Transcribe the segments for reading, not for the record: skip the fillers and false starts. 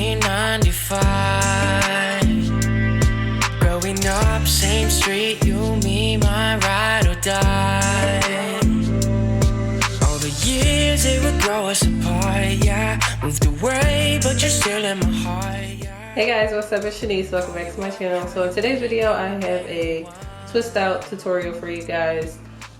1995. Growing up, same street, you, me, my ride or die. All the years it would grow us apart, yeah. Moved away, but you're still in my heart, yeah. Hey guys, what's up? It's Shanice. Welcome back to my channel. So in today's video, I have a twist out tutorial for you guys.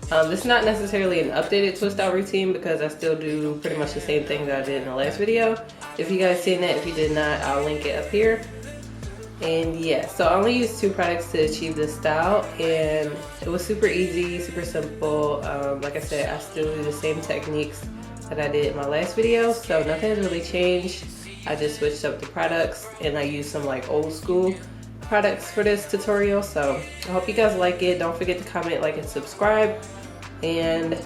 This is not necessarily an updated twist out routine because I still do pretty much the same thing that I did in the last video. If you guys seen that, if you did not, I'll link it up here. And yeah, so I only used 2 products to achieve this style, and it was super easy, super simple. Like I said, I still do the same techniques that I did in my last video, so nothing has really changed. I just switched up the products and I used some like old school products for this tutorial. So I hope you guys like it. Don't forget to comment, like, and subscribe. And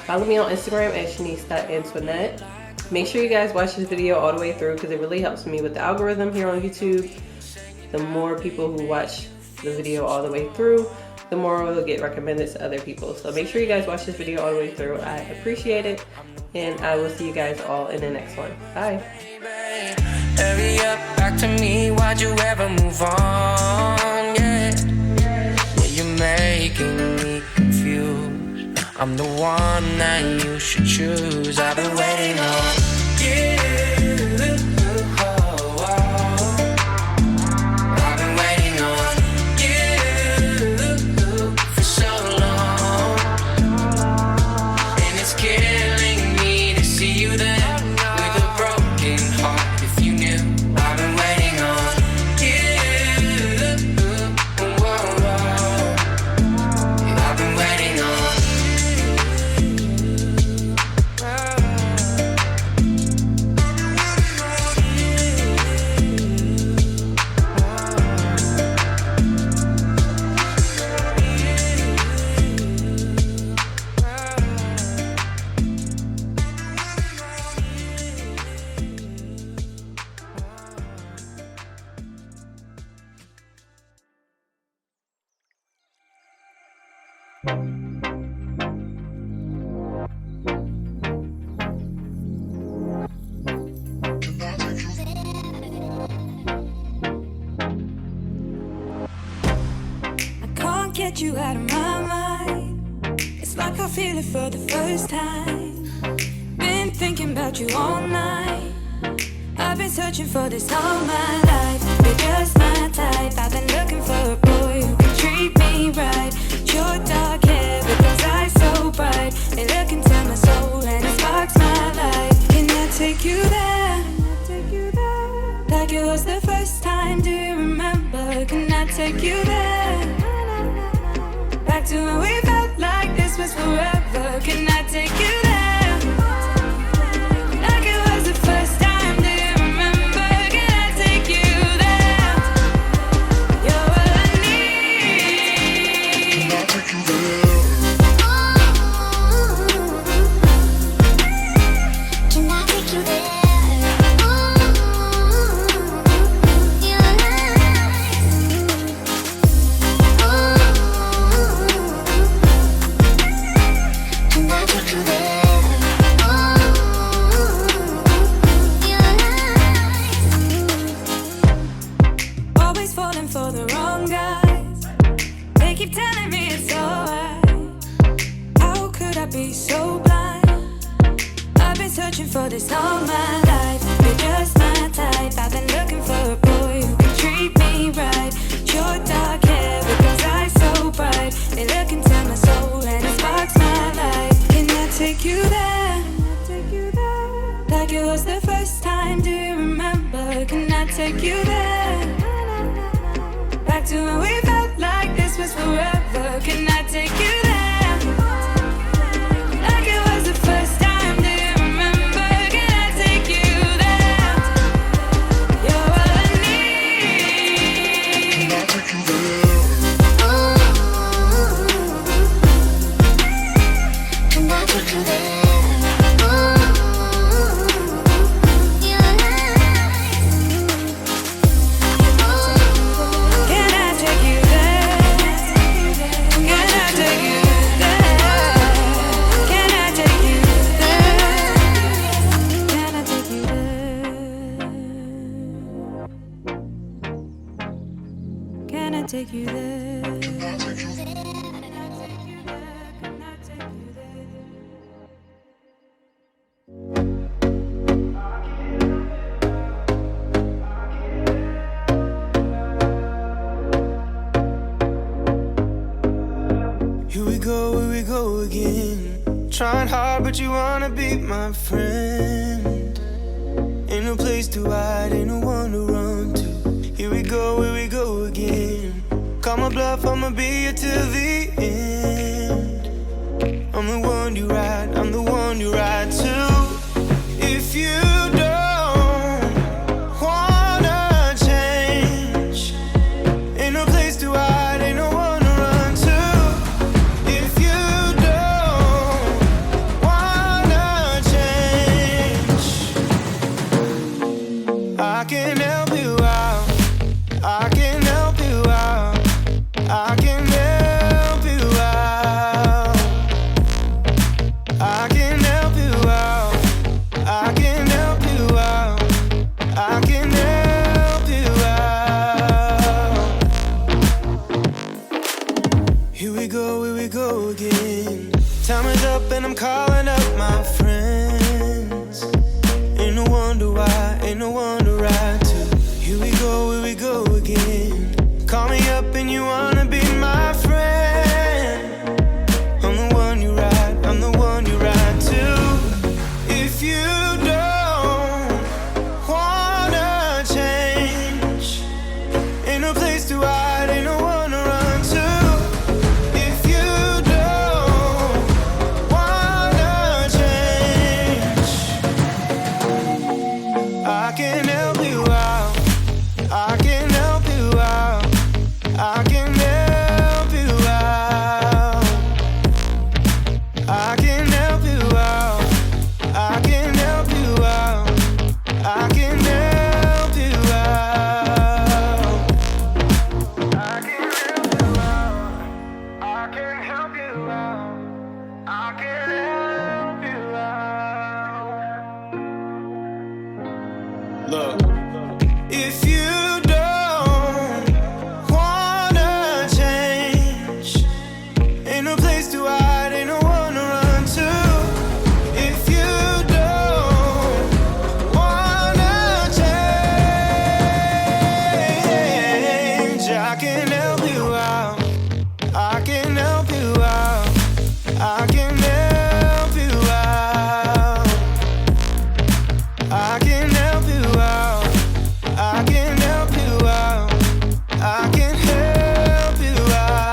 follow me on Instagram at shanice.antoinette. Make sure you guys watch this video all the way through because it really helps me with the algorithm here on YouTube. The more people who watch the video all the way through, the more it will get recommended to other people. So make sure you guys watch this video all the way through. I appreciate it. And I will see you guys all in the next one. Bye. Hurry up, back to me, why'd you ever move on? Yeah, you're making me confused. I'm the one that you should choose. I've been waiting on you. I've been waiting on you for so long, and it's killing me to see you there with a broken heart. If you knew, I've been waiting on you. Whoa. I've been waiting on. Get you out of my mind. It's like I feel it for the first time. Been thinking about you all night. I've been searching for this all my life. You're just my type. I've been looking for a boy who can treat me right. Your dark hair with those eyes so bright. They look into my soul and it sparks my life. Can I take you there? Like it was the first time. Do you remember? Can I take you there? Back to when we felt like this was forever. Can I take you there? Like it was the first time. Do you remember? Can I take you there? You're all I need. Can I take you there? Can I take you there? For the wrong guys, they keep telling me it's alright. How could I be so blind? I've been searching for this all my life. You're just my type. I've been looking for a boy who can treat me right. Your dark hair with those eyes so bright. They look into my soul and it sparks my life. Can I take you there? Like it was the first time. Do you remember? Can I take you there? Back to when we felt like this was forever. Can I take you there? Like it was the first time. Do you remember? Can I take you there? You're all I need. Can I take you there? Can I take you there? take you there? Here we go again. Trying hard, but you wanna be my friend. Ain't no place to hide, ain't no one to run to. Here we go again. Call my bluff, I'ma be here till the end. I'm the one you ride, I'm the one you ride to. If you don't wanna change, ain't no place to hide, ain't no one to run to. If you don't wanna change, I can help you out. I can help you out. I can help you out. I can help you out. I can help you out. I can help you out. Here we go again. Time is up and I'm calling up my friends. Ain't no wonder why, ain't no one to ride to. Here we go again. Call me up and you wanna be my friend. I'm the one you ride, I'm the one you ride to. If you don't wanna change, ain't no place to hide, ain't no one to run to. If you don't wanna change, I can help you out. I can help you out. I can help you out. I can help you out. I can help you out. I can help you out. I can help you out. I can help you out. I can help you out. Look, if you don't wanna change, ain't no place to hide, ain't no one to run to. If you don't wanna change, I can help you out. I can help you out. I can help you out. I can help you out. I can help you out. I can help you out.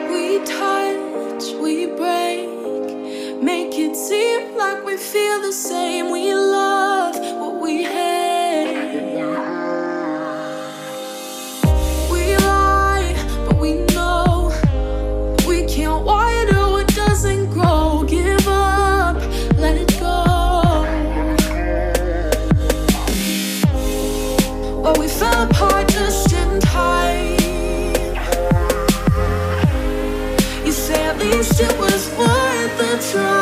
We touch, we break, make it seem like we feel the same. We love what we hate. We lie, but we know we can't water what doesn't grow. Give up, let it go. But we fell apart just in time. You say at least it was worth the try.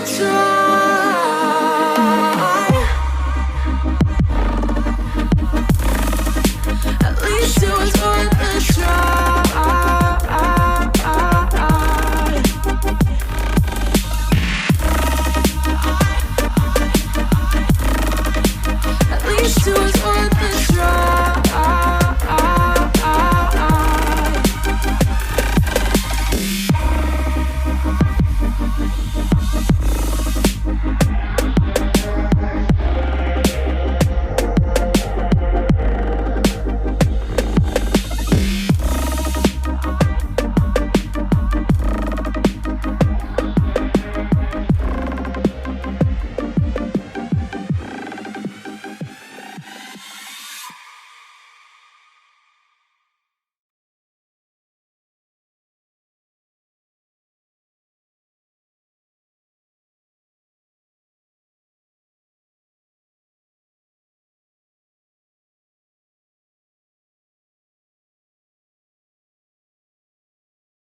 try.